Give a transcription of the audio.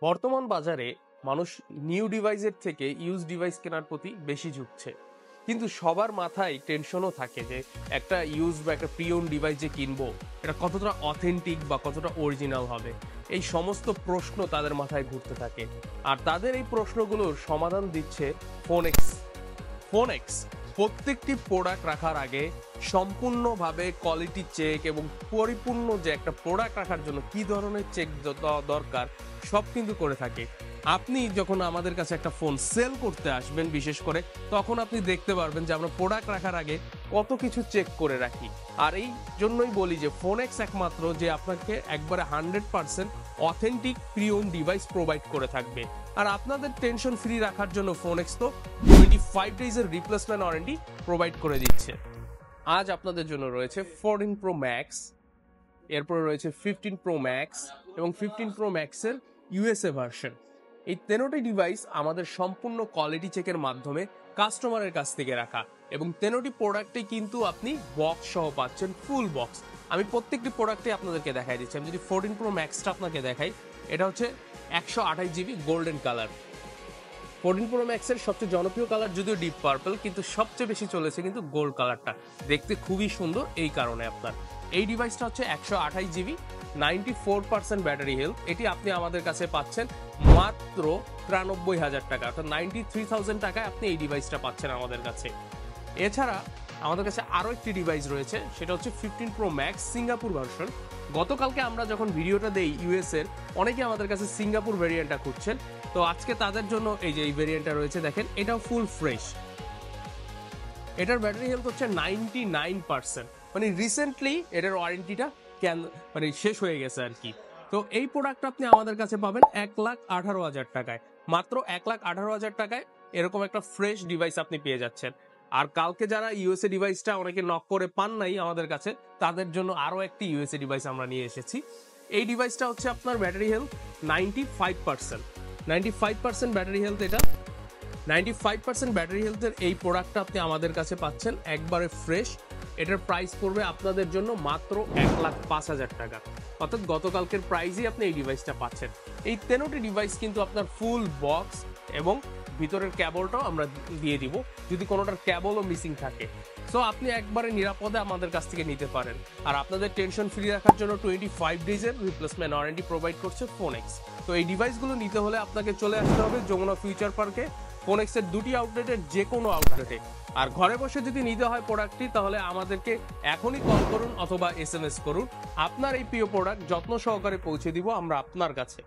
বর্তমান বাজারে মানুষ নিউ ডিভাইসের থেকে ইউজ ডিভাইস কেনার প্রতি বেশি ঝুঁকছে, কিন্তু সবার মাথায় টেনশনও থাকে যে একটা ইউজ বা একটা প্রিয়ন ডিভাইস যে কিনবো এটা কতটা অথেন্টিক বা কতটা অরিজিনাল হবে। এই সমস্ত প্রশ্ন তাদের মাথায় ঘুরতে থাকে, আর তাদের এই প্রশ্নগুলোর সমাধান দিচ্ছে ফোনেক্স। ফোনেক্স প্রত্যেকটি প্রোডাক্ট রাখার আগে সম্পূর্ণভাবে কোয়ালিটি চেক এবং পরিপূর্ণ যে একটা প্রোডাক্ট রাখার জন্য কি ধরনের চেক দরকার সব কিন্তু করে থাকে। আপনি যখন আমাদের কাছে একটা ফোন সেল করতে আসবেন বিশেষ করে, তখন আপনি দেখতে পারবেন যে আমরা প্রোডাক্ট রাখার আগে কত কিছু চেক করে রাখি। আর এই জন্যই বলি যে ফোনেক্স একমাত্র যে আপনাকে একবারে 100% অথেন্টিক প্রিয়ন ডিভাইস প্রোভাইড করে থাকবে। আর আপনাদের টেনশন ফ্রি রাখার জন্য ফোনেক্স তো 25 ডেজের রিপ্লেসমেন্ট ওয়ারেন্টি প্রোভাইড করে দিচ্ছে। আজ আপনাদের জন্য রয়েছে 14 প্রো ম্যাক্স, এরপরে রয়েছে 15 প্রো ম্যাক্স এবং 15 প্রো ম্যাক্সের ইউএসএ ভার্সন। এই 13টি ডিভাইস আমাদের সম্পূর্ণ কোয়ালিটি চেকের মাধ্যমে কাস্টমারের কাছ থেকে রাখা, এবং 13টি প্রোডাক্টে কিন্তু আপনি বক্স সহ পাচ্ছেন, ফুল বক্স। আমি প্রত্যেকটি প্রোডাক্টে আপনাদেরকে দেখাই দিচ্ছি। আমি যদি 14 প্রো ম্যাক্সটা আপনাকে দেখাই, এটা হচ্ছে 128 জিবি গোল্ডেন কালার। 14 প্রো ম্যাক্সের সবচেয়ে জনপ্রিয় কালার যদিও ডিপ পার্পল, কিন্তু সবচেয়ে বেশি চলেছে কিন্তু গোল্ড কালারটা, দেখতে খুবই সুন্দর। এই কারণে আপনার এই ডিভাইসটা হচ্ছে 128 জিবি, 94% ব্যাটারি হেলথ। এটি আপনি আমাদের কাছে পাচ্ছেন মাত্র 93,000 টাকা, অর্থাৎ 93,000 টাকায় আপনি এই ডিভাইসটা পাচ্ছেন আমাদের কাছে। এছাড়া আমাদের কাছে আরও একটি ডিভাইস রয়েছে, সেটা হচ্ছে 15 প্রো ম্যাক্স সিঙ্গাপুর ভার্সন। গতকালকে আমরা যখন ভিডিওটা দেই ইউএস এর, অনেকে আমাদের কাছে সিঙ্গাপুর ভেরিয়েন্টটা খুঁজছেন, তো আজকে তাদের জন্য এই যে এই ভেরিয়েন্টটা রয়েছে, দেখেন এটাও ফুল ফ্রেশ। এটার ব্যাটারি হেলথ হচ্ছে 99%, মানে রিসেন্টলি এটার ওয়ারেন্টিটা মানে শেষ হয়ে গেছে আর কি। তো এই প্রোডাক্ট আপনি আমাদের কাছে পাবেন 1,18,000 টাকায়, মাত্র 1,18,000 টাকায় এরকম একটা ফ্রেশ ডিভাইস আপনি পেয়ে যাচ্ছেন। আর কালকে যারা ইউএসএ ডিভাইসটা অনেকে নক করে পান নাই আমাদের কাছে, তাদের জন্য আরও একটি ইউএসএ ডিভাইস আমরা নিয়ে এসেছি। এই ডিভাইসটা হচ্ছে আপনার ব্যাটারি হেলথ 95%, 95% ব্যাটারি হেলথ। এটা 95% ব্যাটারি হেলথের এই প্রোডাক্টটা আপনি আমাদের কাছে পাচ্ছেন একবারে ফ্রেশ। এটার প্রাইস পড়বে আপনাদের জন্য মাত্র 1,05,000 টাকা, অর্থাৎ গতকালকের প্রাইসেই আপনি এই ডিভাইসটা পাচ্ছেন। এই 13টি ডিভাইস কিন্তু আপনার ফুল বক্স এবং ভিতরের ক্যাবলটাও আমরা দিয়ে দিব যদি কোনোটার ক্যাবলও মিসিং থাকে। সো আপনি একবারে নিরাপদে আমাদের কাছ থেকে নিতে পারেন। আর আপনাদের টেনশন ফ্রি রাখার জন্য 25 ডেজের রিপ্লেসমেন্ট ওয়ারেন্টি প্রোভাইড করছে ফোনেক্স। তো এই ডিভাইসগুলো নিতে হলে আপনাকে চলে আসতে হবে যমুনা ফিউচার পার্কে, ফোনেক্সের দুটি আউটলেটের যে কোনো আউটলেটে। আর ঘরে বসে যদি নিতে হয় প্রোডাক্টটি, তাহলে আমাদেরকে এখনই কল করুন অথবা SMS করুন। আপনার এই প্রিয় প্রোডাক্ট যত্ন সহকারে পৌঁছে দিব আমরা আপনার কাছে।